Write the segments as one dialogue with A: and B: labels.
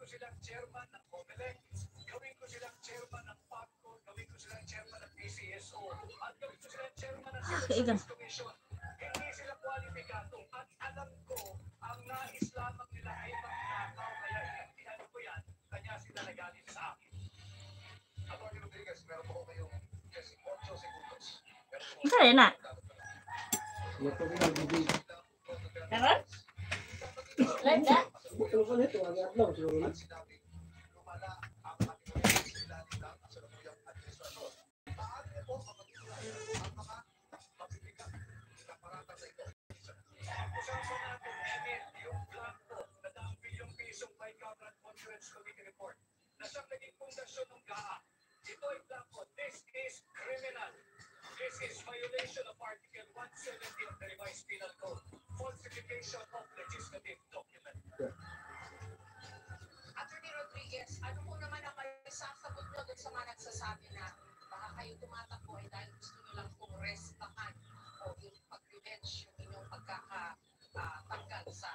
A: silang chairman ng COMELEC, gawin ko silang chairman ng PAGCO, gawin ko silang chairman ng PCSO, at gawin ko silang chairman ng Civil Service Commission. Hindi sila kwalipikado at alam ko ang nais lamang nila ay magnakaw, kaya inaktihan ko yan, kanya sila nagalit sa akin. Atty. Rodriguez, meron po kayong 8 segundos.
B: Kaya na.
C: Karon? Live na?
D: Betul kan itu agak long seluruhnya.
A: This is violation of Article 170 of the Revised Penal Code, falsification of legislative document.
E: Atty. Rodriguez, ano po naman ang sasagot nyo dun sa mga nagsasabi na baka kayo tumatakbo ay dahil gusto nyo lang pong restahan o yung pag-revenge yung inyong pagkakatanggal sa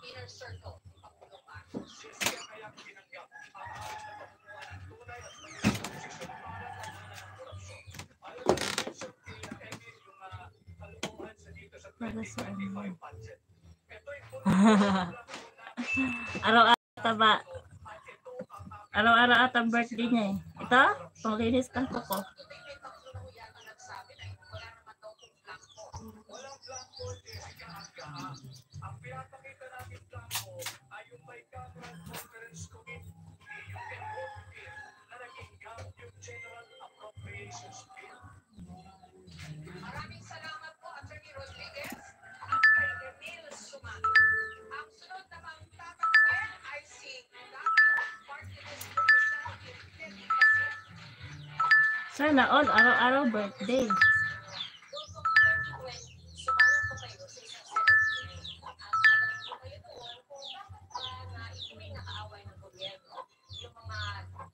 E: inner circle ng Pangulong Marcos?
A: Siya kaya pinanggap ang alam na pagkumuha ng tunay at mayroong posisyon para sa mga ng korupsyon. Ayon sa mention kay Emil, yung kalukuhan sa dito sa 2025 budget. Ito'y
B: Araw-araw ata birthday niya eh. Ito, panglinis kang kuko.
A: walang blanco, Jessica Aggaha. Ang pinapakita natin blanco ay yung may Cameron Conference Committee, yung involved bill na naging gap yung General Appropriations Bill.
E: Maraming salamat po, Atty. Rodriguez, at kay Emil Suman. Ang sunod namang tatanungin ay si Party List Representative Kenny Essie.
B: Sana all araw-araw birthday.
E: Sumayon po kayo sa isang Senate hearing. At narinig po kayo doon kung bakit na ito'y nakaaway ng gobyerno. Yung mga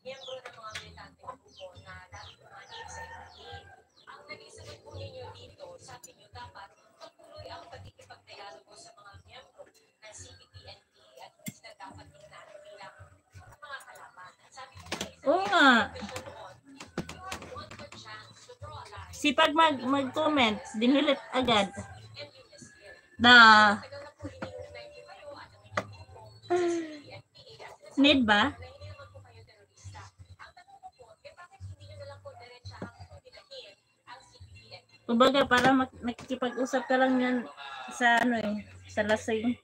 E: miyembro ng mga militanteng grupo na dati pumanib sa NPA. Ang naging sagot po ninyo dito, sabi nyo dapat pagtuloy ang pagkikipagdialogo sa mga miyembro ng CPP-NP at hindi sila dapat tingnan bilang mga kalaban. At sabi po ng isang
B: Oo nga.
E: official doon, you have one good chance to draw a line.
B: Sipag mag-comment, dinilit agad.
E: And you this year.
B: Na,
E: Tagal na po hinihintay ko kayo at ang inyong grupong sa CPP-NPA at sinasabi
B: need ba?
E: na hindi naman po kayo terorista. Ang tanong ko po, bakit hindi nyo na lang po diretsahang pinahin ang CPP-NPA?
B: Kumbaga para nakikipag-usap ka lang yan sa ano eh, sa lasing.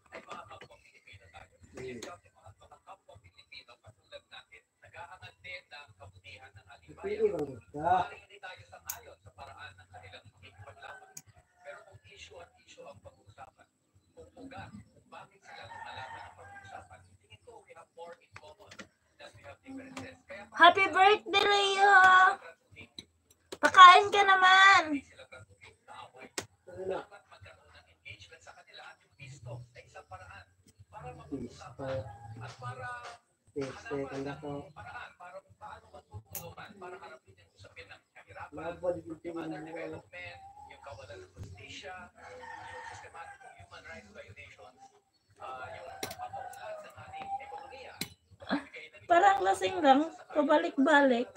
A: Ay mga kapwa Pilipino tayo. Yung job ng mga kapwa Pilipino katulad natin, nag-aangat din ng kabutihan ng ating bayan.
D: Pilih bang kita.
A: Maaaring hindi tayo sangayon sa paraan ng kanilang pakikipaglaban. Pero kung issue at issue ang pag-uusapan, kung ugat, kung bakit sila lumalaban ang pag-uusapan, tingin ko we have more in common than we have differences. Kaya
B: Happy birthday, Leo! Pakain ka naman!
A: hindi sila gratuit na away.
D: Ano na?
A: Dapat magkaroon ng engagement sa kanila at yung peace talk sa isang paraan para
D: Please.
A: mag-uusapan at para
D: Stay kanda ko.
A: paraan para kung paano matutulungan para harapin yung usapin ng kahirapan,
D: Mabalik yung
A: yung
D: tingin mo.
A: underdevelopment, yung kawalan ng justisya, yung systematic human rights violations, yung pagpapaunlad ng ating ekonomiya.
B: Parang lasing lang, pabalik-balik.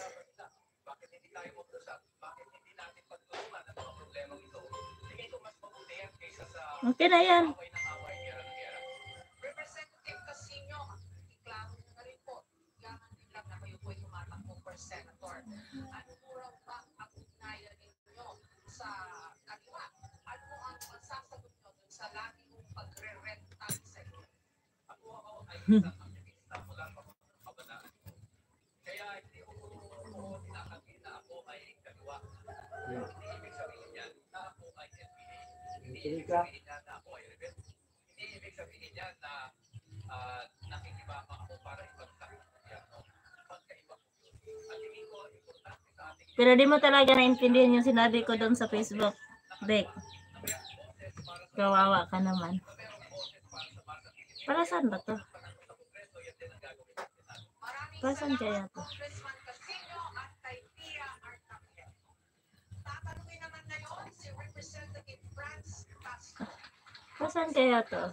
A: Bakit hindi tayo mag-usap? Bakit hindi natin pagtulungan ang mga problemang ito? Tingin ko mas mabuti yan kaysa sa
B: Okay na yan.
A: away ng away, gera ng gera.
E: Representative Casino, iklaro nyo na rin po. Yaman din lang na kayo po ay tumatakbo for senator. Ano po raw ba ang ugnayan ninyo sa kaliwa? Ano po ang masasagot nyo dun sa lagi mong pagre-rental sa inyo?
A: Ako ay isang aktivista mula pa ng kabataan. Kaya hindi ko tinakagin na ako ay kaliwa. Hindi ibig sabihin yan na ako ay NPA. Hindi ibig sabihin yan na ako ay rebel. Hindi ibig sabihin yan na nakikibama ako para ibagsak ang gobyerno. Pagkaiba ko. At hindi ko importante sa ating
B: Pero di mo talaga naintindihan yung sinabi ko doon sa Facebook. Dek, kawawa ka naman. Para saan ba to?
E: Maraming
B: Para saan kaya
E: salamat,
B: to?
E: Congressman Casino at kay Pia Arcangel. Tatanungin naman ngayon si Representative Franz Castro.
B: Para saan kaya to?